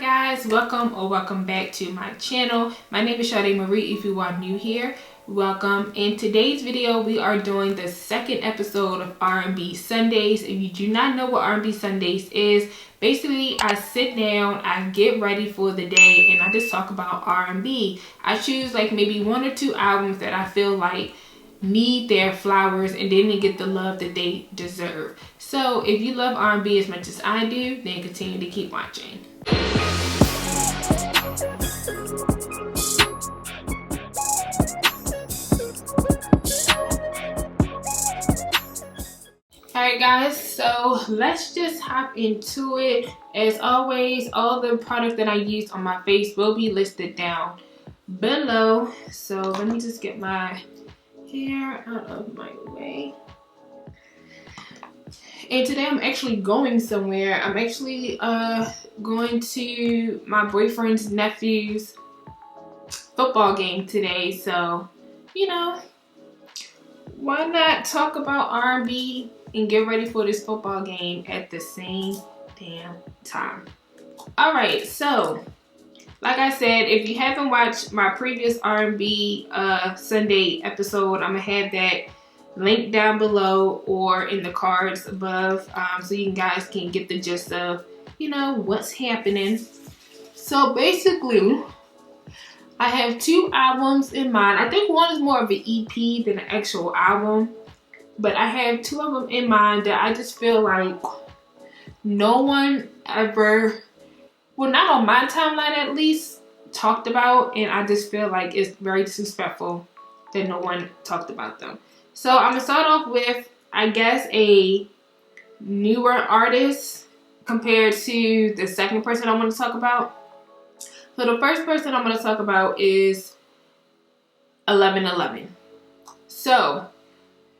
guys, welcome back to my channel. My name is Shardemarie. If you are new here, welcome. In today's video we are doing the second episode of R&B Sundays. If you do not know what R&B Sundays is, basically I sit down, I get ready for the day, and I just talk about R&B. I choose like maybe 1 or 2 albums that I feel like need their flowers and didn't get the love that they deserve. So if you love R&B as much as I do, then continue to keep watching. Alright guys, so let's just hop into it. As always, all the products that I use on my face will be listed down below. So let me just get my hair out of my way. And today I'm actually going somewhere. I'm actually going to my boyfriend's nephew's football game today. So, you know, why not talk about R&B and get ready for this football game at the same damn time. Alright, so like I said, if you haven't watched my previous R&B Sunday episode, I'm gonna have that link down below or in the cards above, so you guys can get the gist of, you know, what's happening. So basically, I have 2 albums in mind. I think one is more of an EP than an actual album, but I have 2 of them in mind that I just feel like no one ever, well, not on my timeline at least, talked about, and I just feel like it's very disrespectful that no one talked about them. So I'm gonna start off with, I guess, a newer artist compared to the second person I want to talk about. So the first person I'm going to talk about is 1111. So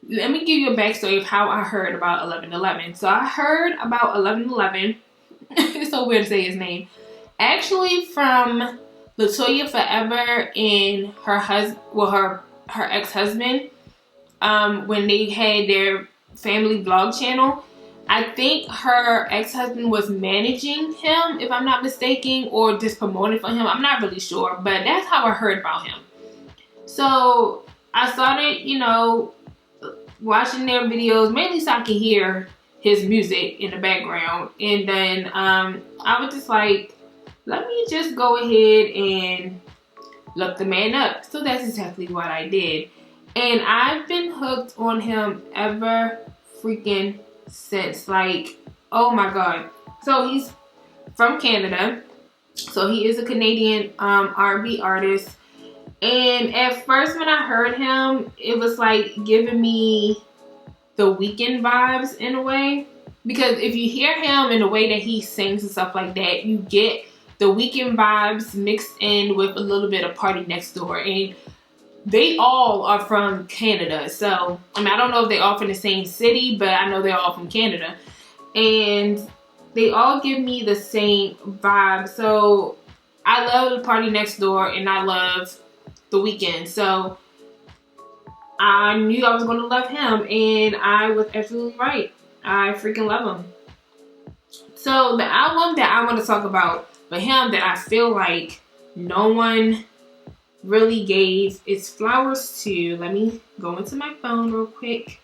let me give you a backstory of how I heard about 1111. So I heard about 1111. It's so weird to say his name. Actually, from Latoya Forever and her ex-husband, when they had their family vlog channel. I think her ex-husband was managing him, if I'm not mistaken, or just promoting for him. I'm not really sure, but that's how I heard about him. So I started, you know, watching their videos, mainly so I can hear his music in the background. And then I was just like, let me just go ahead and look the man up. So that's exactly what I did. And I've been hooked on him ever freaking since. Like, oh my god. So he's from Canada. So he is a Canadian R&B artist. And at first when I heard him, it was like giving me the Weeknd vibes in a way. Because if you hear him in the way that he sings and stuff like that, you get the Weeknd vibes mixed in with a little bit of Party Next Door. And they all are from Canada. So, I mean, I don't know if they're all from the same city, but I know they're all from Canada. And they all give me the same vibe. So, I love the Party Next Door and I love the Weeknd. So, I knew I was going to love him, and I was absolutely right. I freaking love him. So, the album that I want to talk about for him that I feel like no one really gave its flowers to, let me go into my phone real quick.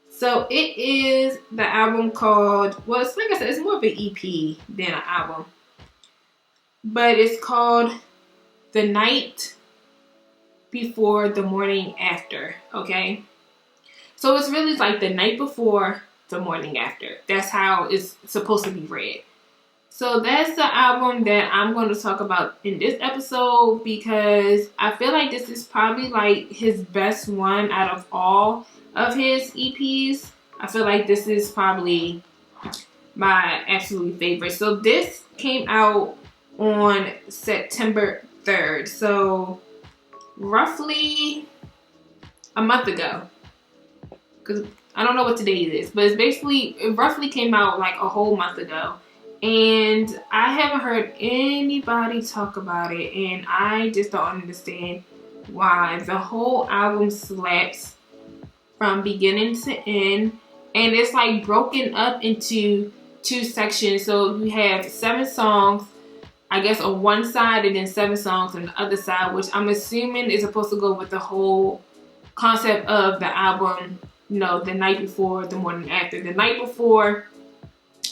So it is the album called, well, it's like I said, it's more of an EP than an album, but it's called The Night Before the Morning After. Okay, so it's really like the night before the morning after. That's how it's supposed to be read. So that's the album that I'm going to talk about in this episode, because I feel like this is probably like his best one out of all of his EPs. I feel like this is probably my absolute favorite. So this came out on September 3rd. So roughly a month ago. Because I don't know what today is, but it roughly came out like a whole month ago. And I haven't heard anybody talk about it, and I just don't understand why. The whole album slaps from beginning to end, and it's like broken up into 2 sections. So you have 7 songs. I guess, on one side, and then 7 songs on the other side, which I'm assuming is supposed to go with the whole concept of the album, you know, the night before, the morning after. The night before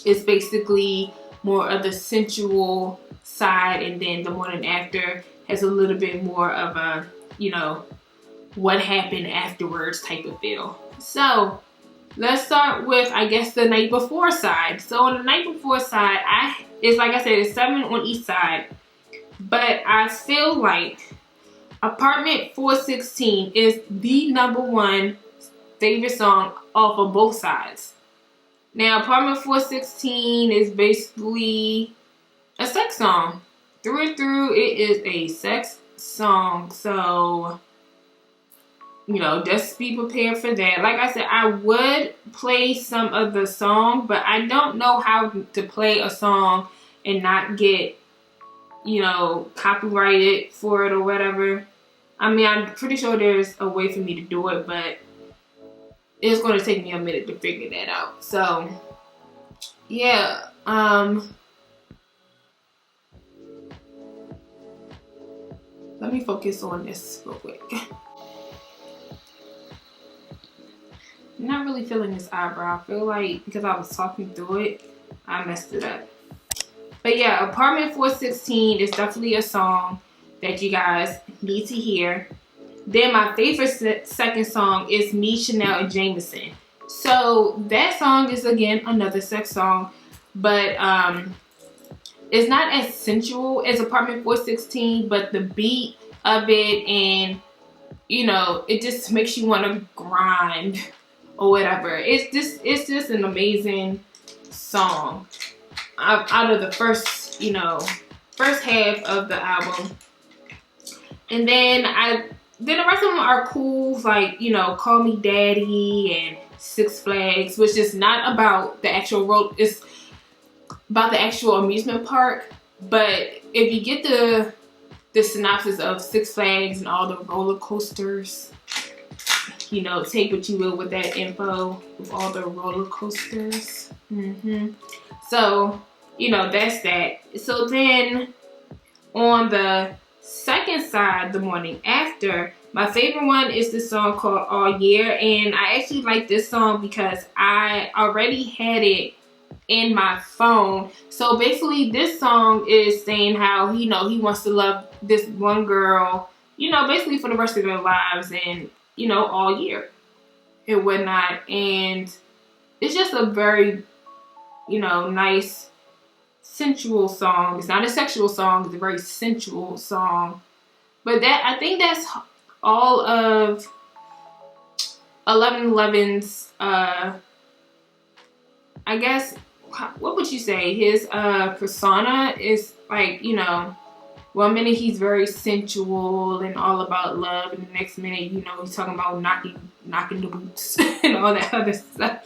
is basically more of the sensual side, and then the morning after has a little bit more of a, you know, what happened afterwards type of feel. So let's start with, I guess, the night before side. So on the night before side, it's like I said, it's 7 on each side, but I feel like Apartment 416 is the #1 favorite song off of both sides. Now, Apartment 416 is basically a sex song. Through and through, it is a sex song. So, you know, just be prepared for that. Like I said, I would play some of the song, but I don't know how to play a song and not get, you know, copyrighted for it or whatever. I mean, I'm pretty sure there's a way for me to do it, but it's going to take me a minute to figure that out. So, yeah. Let me focus on this real quick. I'm not really feeling this eyebrow. I feel like because I was talking through it, I messed it up. But yeah, Apartment 416 is definitely a song that you guys need to hear. Then my favorite second song is Me, Chanel, and Jameson. So that song is, again, another sex song, but it's not as sensual as Apartment 416, but the beat of it, and, you know, it just makes you want to grind or whatever. It's just an amazing song out of the first, you know, first half of the album. And then the rest of them are cool, like, you know, Call Me Daddy and Six Flags, which is not about the actual road, it's about the actual amusement park. But if you get the synopsis of Six Flags and all the roller coasters, you know, take what you will with that info, with all the roller coasters. So, you know, that's that. So then on the second side, the morning after, my favorite one is the song called All Year. And I actually like this song because I already had it in my phone. So basically this song is saying how, you know, he wants to love this one girl, you know, basically for the rest of their lives, and, you know, all year and whatnot. And it's just a very, you know, nice sensual song. It's not a sexual song, it's a very sensual song. But that, I think that's all of 1111's, I guess, what would you say? His persona is like, you know, one minute he's very sensual and all about love, and the next minute, you know, he's talking about knocking the boots and all that other stuff.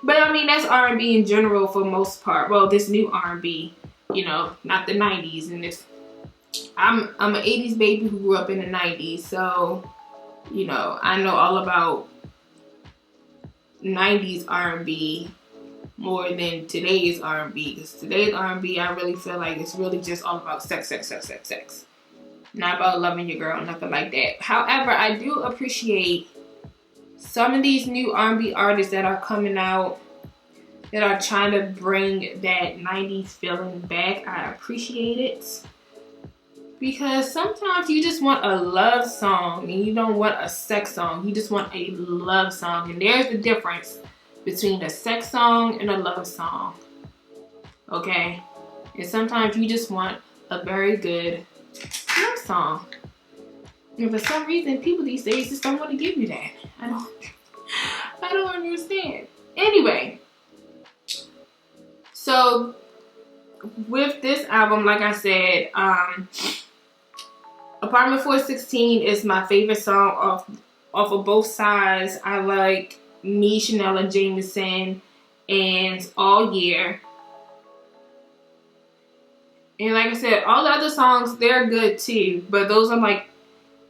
But I mean, that's R&B in general for most part. Well, this new R&B, you know, not the 90s. And if I'm an 80s baby who grew up in the 90s, so, you know, I know all about 90s R&B more than today's R&B. Because today's R&B, I really feel like it's really just all about sex, sex, sex, sex, sex. Not about loving your girl, nothing like that. However, I do appreciate some of these new R&B artists that are coming out that are trying to bring that 90s feeling back. I appreciate it. Because sometimes you just want a love song and you don't want a sex song. You just want a love song. And there's the difference between a sex song and a love song. Okay? And sometimes you just want a very good love song. And for some reason, people these days just don't want to give you that. I don't understand. Anyway, so with this album, like I said, Apartment 416 is my favorite song off of both sides. I like Me, Chanel, and Jameson, and All Year. And like I said, all the other songs, they're good too. But those are like,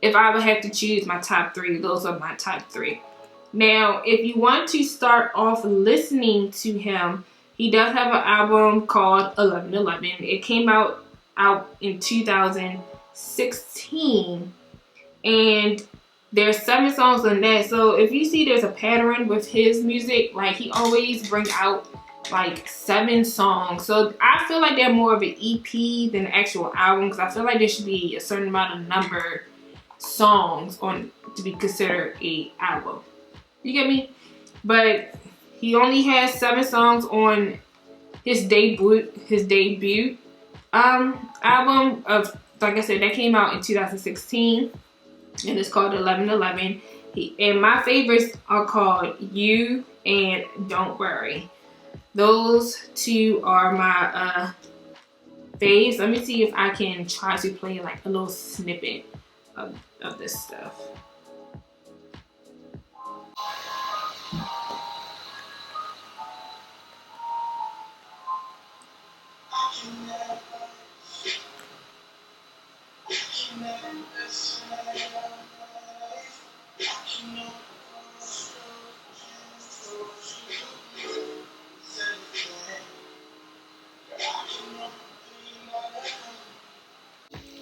if I would have to choose my top 3, those are my top 3. Now, if you want to start off listening to him, he does have an album called 1111. It came out, out in 2016, and there's 7 songs on that. So if you see there's a pattern with his music, like he always bring out like 7 songs. So I feel like they're more of an EP than an actual album, because I feel like there should be a certain amount of number songs on to be considered a album. You get me? But he only has 7 songs on his debut album of, like I said, that came out in 2016, and it's called 1111. And my favorites are called You and Don't Worry. Those 2 are my faves. Let me see if I can try to play like a little snippet of this stuff.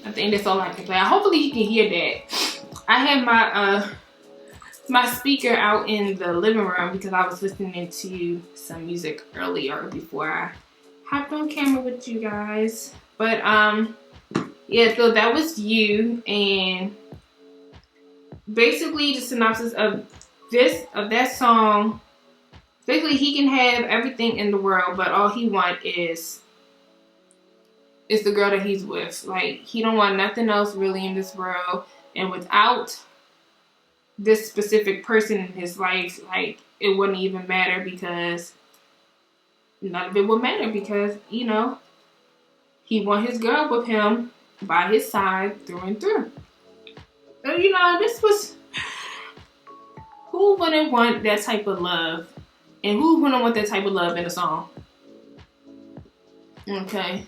I think that's all I can play. Hopefully you can hear that. I had my my speaker out in the living room because I was listening to some music earlier before I hopped on camera with you guys. But yeah, so that was You, and basically the synopsis of that song, basically he can have everything in the world, but all he wants is the girl that he's with. Like, he don't want nothing else really in this world, and without this specific person in his life, like, it wouldn't even matter, because none of it would matter, because, you know, he want his girl with him by his side through and through. So, you know, this was, who wouldn't want that type of love? And who wouldn't want that type of love in a song? Okay.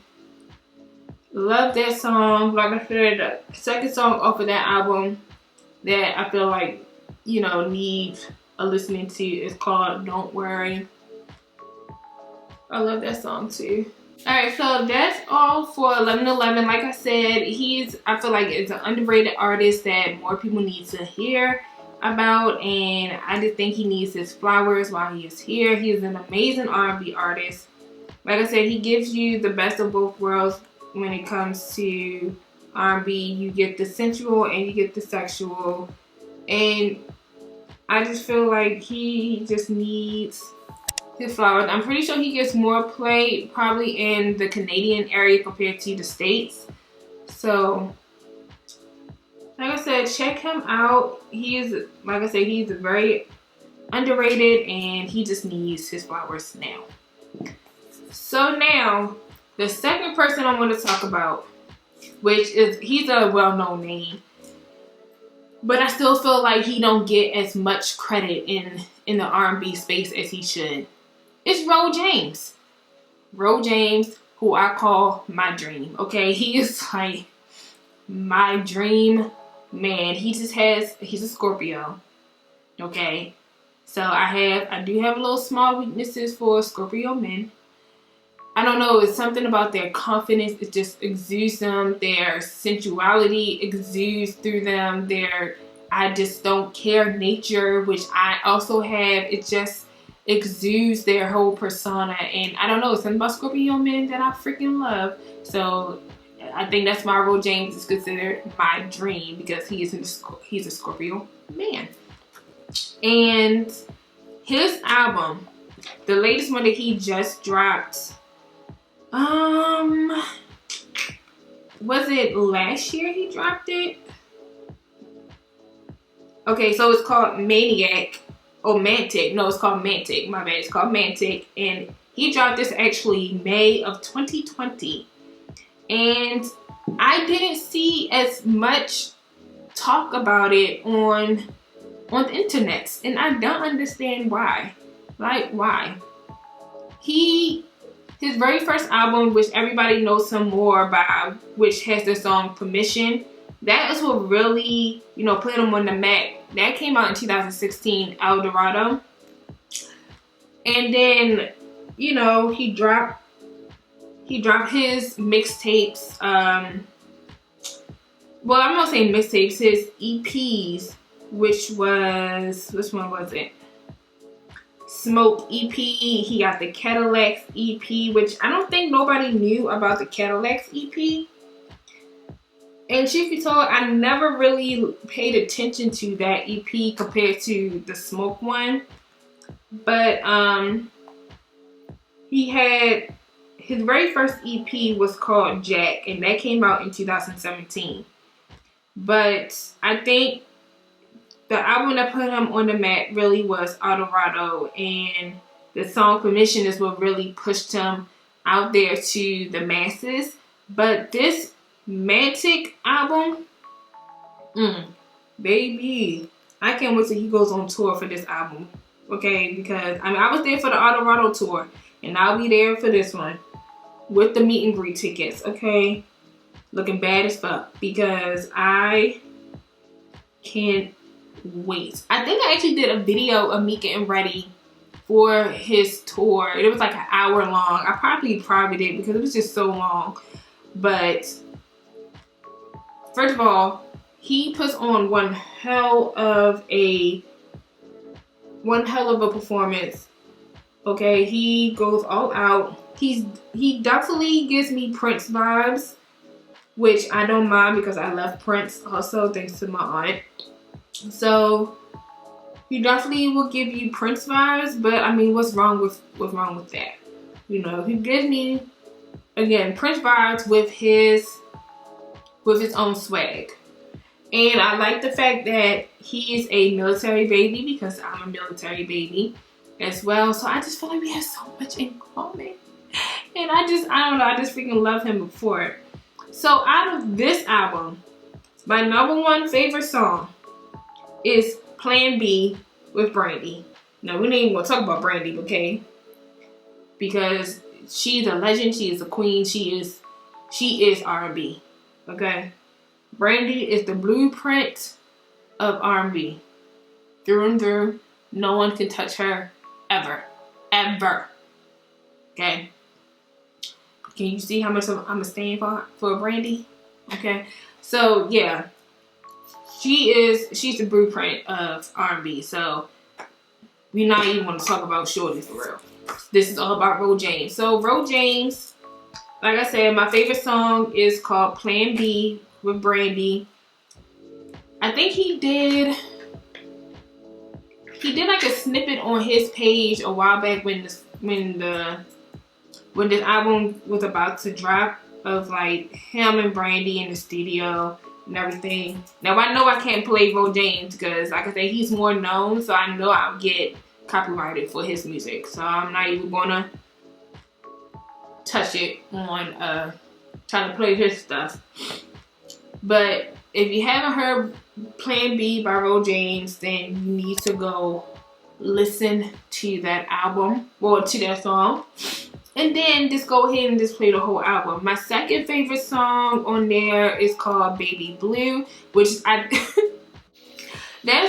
Love that song. Like I said, the second song off of that album that I feel like, you know, needs a listening to is called Don't Worry. I love that song too. Alright, so that's all for 1111. Like I said, I feel like it's an underrated artist that more people need to hear about, and I just think he needs his flowers while he is here. He is an amazing R&B artist. Like I said, he gives you the best of both worlds when it comes to R&B. You get the sensual and you get the sexual, and I just feel like he just needs his flowers. I'm pretty sure he gets more play probably in the Canadian area compared to the States. So, like I said, check him out. He's very underrated, and he just needs his flowers now. So now, the second person I want to talk about, which is, he's a well-known name, but I still feel like he don't get as much credit in the R&B space as he should. It's Ro James. Ro James, who I call my dream, okay? He is like my dream man. He's a Scorpio, okay? So I do have a little small weaknesses for Scorpio men. I don't know, it's something about their confidence. It just exudes them. Their sensuality exudes through them. Their I just don't care nature, which I also have. It just exudes their whole persona. And I don't know, it's something about Scorpio men that I freaking love. So I think that's why Ro James is considered my dream, because he's a Scorpio man. And his album, the latest one that he just dropped, was it last year he dropped it? Okay, so it's called Maniac. Oh, Mented. No, it's called Mented. My bad. It's called Mented. And he dropped this actually May of 2020. And I didn't see as much talk about it on the internet. And I don't understand why. Like, why? His very first album, which everybody knows him more by, which has the song Permission, that is what really, you know, put him on the map. That came out in 2016, El Dorado. And then, you know, he dropped he dropped his mixtapes. Well, I'm not saying mixtapes, his EPs, which one was it? Smoke EP. He got the Cadillacs EP, which I don't think nobody knew about the Cadillacs EP. And truth be told, I never really paid attention to that EP compared to the Smoke one. But he had his very first EP was called Jack, and that came out in 2017. But I think the album that put him on the map really was Autorado, and the song Permission is what really pushed him out there to the masses. But this Mented album, baby, I can't wait till he goes on tour for this album, okay? Because I mean, I was there for the Autorado tour, and I'll be there for this one with the meet and greet tickets, okay? Looking bad as fuck because I can't wait. I think I actually did a video of me getting ready for his tour. It was like an hour long. I probably did because it was just so long. But first of all, he puts on one hell of a performance. Okay, he goes all out. He definitely gives me Prince vibes, which I don't mind because I love Prince also, thanks to my aunt. So he definitely will give you Prince vibes, but I mean, what's wrong with that? You know, he gives me, again, Prince vibes with his own swag. And I like the fact that he is a military baby because I'm a military baby as well. So I just feel like we have so much in common. And I don't know, I just freaking love him for it. So out of this album, my #1 favorite song is Plan B with Brandy. Now, we ain't even gonna talk about Brandy, okay? Because she's a legend, she is a queen, she is R&B, okay? Brandy is the blueprint of R&B. Through and through, no one can touch her ever. Ever. Okay? Can you see how much I'm a stand for Brandy? Okay? So, yeah. She's the blueprint of R&B. So, we're not even going to talk about Shorty for real. This is all about Ro James. So, Ro James, like I said, my favorite song is called Plan B with Brandy. I think he did like a snippet on his page a while back when this album was about to drop, of like him and Brandy in the studio and everything. Now I know I can't play Ro James because, like I said, he's more known, so I know I'll get copyrighted for his music. So I'm not even gonna touch it on trying to play his stuff. But if you haven't heard Plan B by Ro James, then you need to go listen to that album, or to that song. And then just go ahead and just play the whole album. My second favorite song on there is called Baby Blue, which that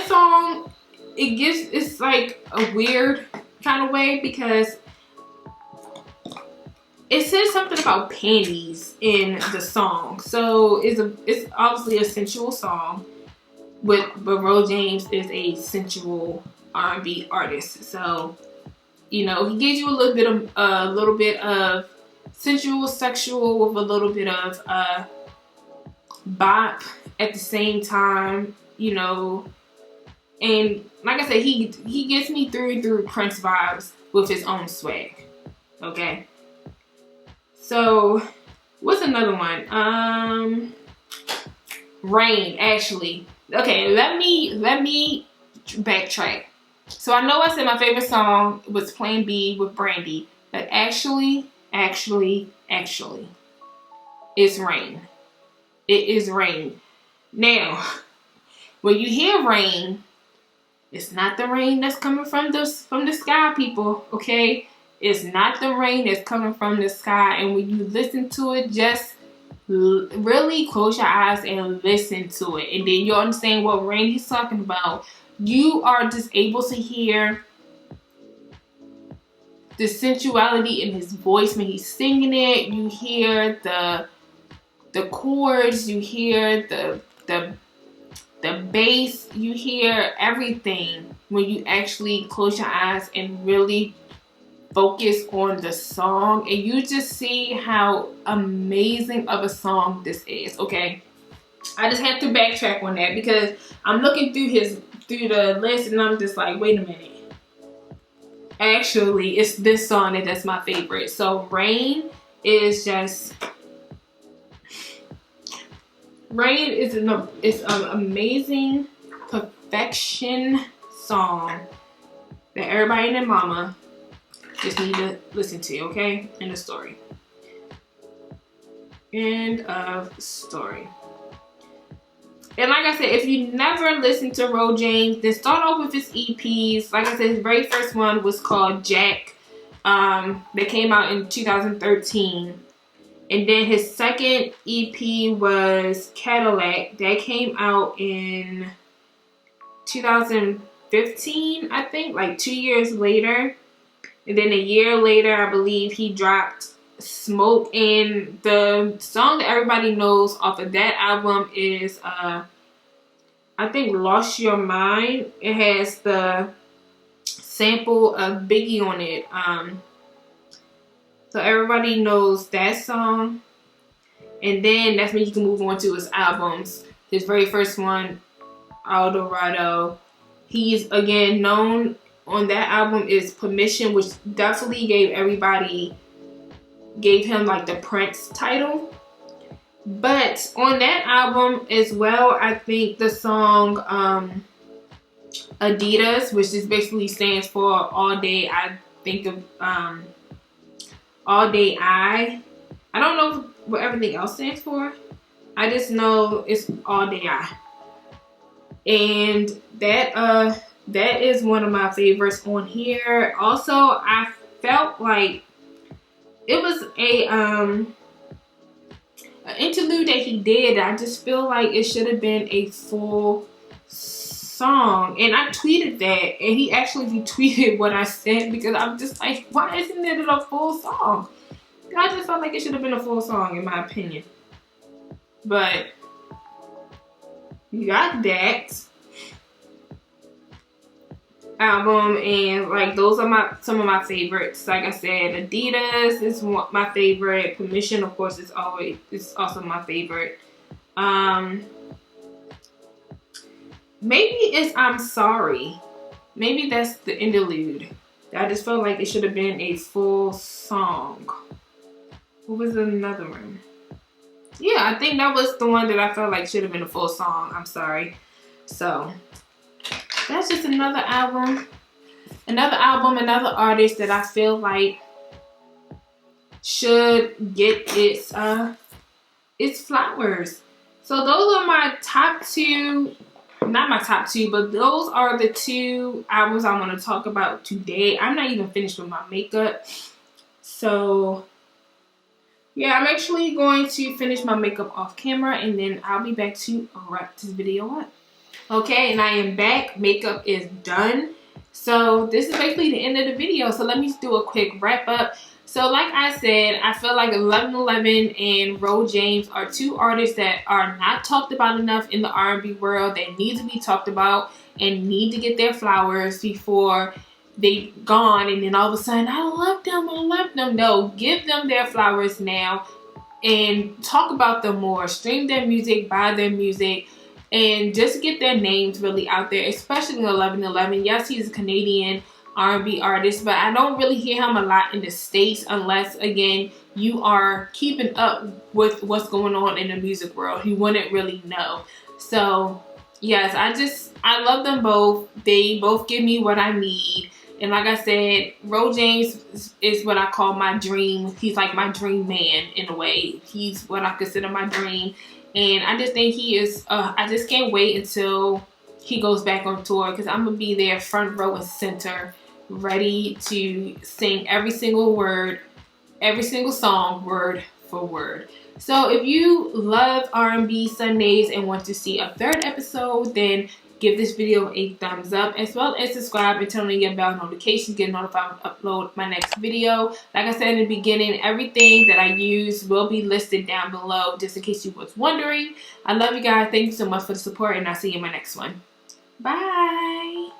song, it's like a weird kind of way because it says something about panties in the song. So it's obviously a sensual song, but Ro James is a sensual R&B artist. So, you know, he gives you a little bit of sensual, sexual with a little bit of bop at the same time, you know. And like I said, he gets me through and through Prince vibes with his own swag. Okay. So, what's another one? Rain, actually. Okay, let me backtrack. So I know I said my favorite song was Plan B with Brandy, but actually, it's Rain. It is Rain. Now, when you hear rain, it's not the rain that's coming from the sky, people, okay? It's not the rain that's coming from the sky. And when you listen to it, just really close your eyes and listen to it. And then you'll understand what Randy's talking about. You are just able to hear the sensuality in his voice when he's singing it. You hear the chords, you hear the bass, you hear everything when you actually close your eyes and really focus on the song, and you just see how amazing of a song this is. Okay, I just have to backtrack on that because I'm looking through the list and I'm just like, wait a minute. Actually, it's this song that's my favorite. So Rain is an amazing perfection song that everybody and their mama just need to listen to, okay? End of story. End of story. And like I said, if you never listened to Ro James, then start off with his EPs. Like I said, his very first one was called Jack. That came out in 2013. And then his second EP was Cadillac. That came out in 2015, I think, like 2 years later. And then a year later, I believe he dropped Smoke. And the song that everybody knows off of that album is, I think, Lost Your Mind. It has the sample of Biggie on it. So everybody knows that song. And then that's when you can move on to his albums. His very first one, Eldorado. He is, again, known on that album is Permission, which definitely gave him like the Prince title. But on that album as well, I think the song Adidas, which is basically stands for All Day I Think of All Day I don't know what everything else stands for. I just know it's All Day I. And that is one of my favorites on here. Also, I felt like it was an interlude that he did. I just feel like it should have been a full song. And I tweeted that, and he actually retweeted what I said because I'm just like, why isn't it a full song? I just felt like it should have been a full song, in my opinion. But you got that album, and like those are some of my favorites. Like I said, Adidas is my favorite. Permission, of course, is also my favorite. Maybe it's I'm Sorry. Maybe that's the interlude. I just felt like it should have been a full song. What was another one? Yeah, I think that was the one that I felt like should have been a full song. I'm Sorry. So that's just another album, another artist that I feel like should get its flowers. So those are my top two, not my top two, but those are the two albums I want to talk about today. I'm not even finished with my makeup. So yeah, I'm actually going to finish my makeup off camera and then I'll be back to wrap this video up. Okay, and I am back. Makeup is done. So this is basically the end of the video. So let me do a quick wrap up. So like I said, I feel like 1111 and Ro James are two artists that are not talked about enough in the R&B world, that need to be talked about and need to get their flowers before they gone and then all of a sudden, I love them. No, give them their flowers now and talk about them more. Stream their music, buy their music, and just get their names really out there, especially in 1111. Yes, he's a Canadian R&B artist, but I don't really hear him a lot in the States unless, again, you are keeping up with what's going on in the music world. You wouldn't really know. So, yes, I love them both. They both give me what I need. And like I said, Ro James is what I call my dream. He's like my dream man in a way. He's what I consider my dream. And I just think he is, I just can't wait until he goes back on tour because I'm going to be there front row and center, ready to sing every single word, every single song, word for word. So if you love R&B Sundays and want to see a third episode, then give this video a thumbs up, as well as subscribe and turn on your bell notifications, get notified when I upload my next video. Like I said in the beginning, everything that I use will be listed down below, just in case you was wondering. I love you guys. Thank you so much for the support, and I'll see you in my next one. Bye.